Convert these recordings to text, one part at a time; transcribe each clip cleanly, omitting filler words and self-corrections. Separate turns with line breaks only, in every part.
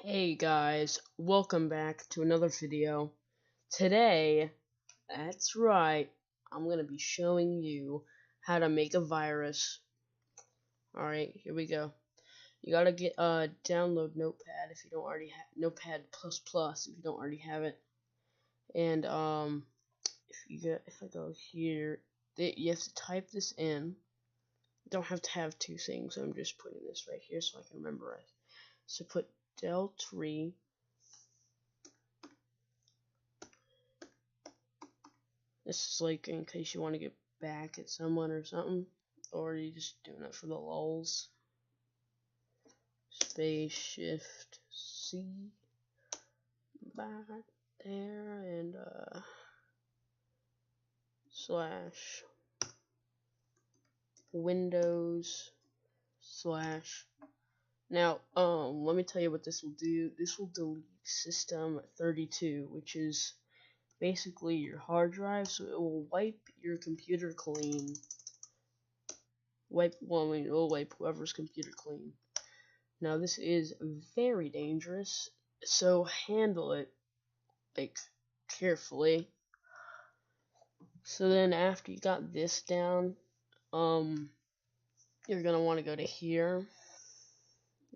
Hey guys, welcome back to another video. Today, that's right, I'm gonna be showing you how to make a virus. Alright, here we go. You gotta get download Notepad if you don't already have Notepad++ if you don't already have it. And if I go here, you have to type this in. You don't have to have two things. I'm just putting this right here so I can memorize. So put del3. This is like in case you want to get back at someone or something, or you just doing it for the lulz. Space Shift C back there and slash Windows slash. Now, let me tell you what this will do. This will delete System32, which is basically your hard drive, so it will wipe your computer clean. It will wipe whoever's computer clean. Now this is very dangerous, so handle it like carefully. So then after you got this down, you're gonna want to go to here.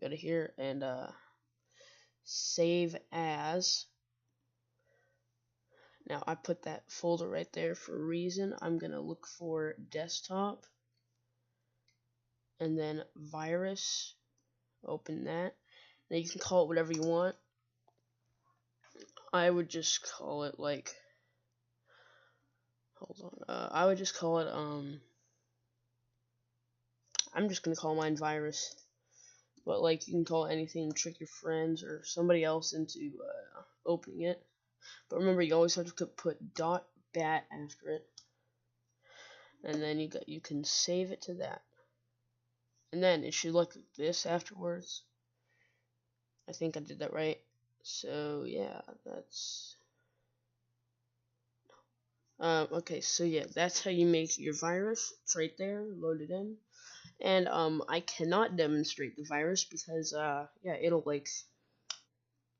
Go to here and save as. Now I put that folder right there for a reason. I'm gonna look for desktop and then virus. Open that. Now you can call it whatever you want. I would just call it like, hold on, I would just call it I'm just gonna call mine virus, but like you can call it anything to trick your friends or somebody else into opening it. But remember, you always have to put .bat after it, and then you can save it to that, and then it should look like this afterwards. I think I did that right. So yeah, that's okay. So yeah, that's how you make your virus. It's right there, loaded in. And I cannot demonstrate the virus because yeah, it'll like,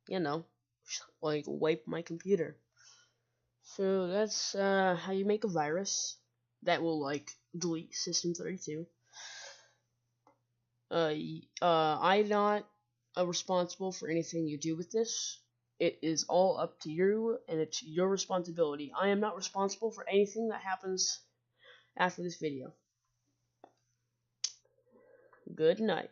you know, like wipe my computer. So that's how you make a virus that will like delete System32. I'm not responsible for anything you do with this. It is all up to you, and it's your responsibility. I am not responsible for anything that happens after this video. Good night.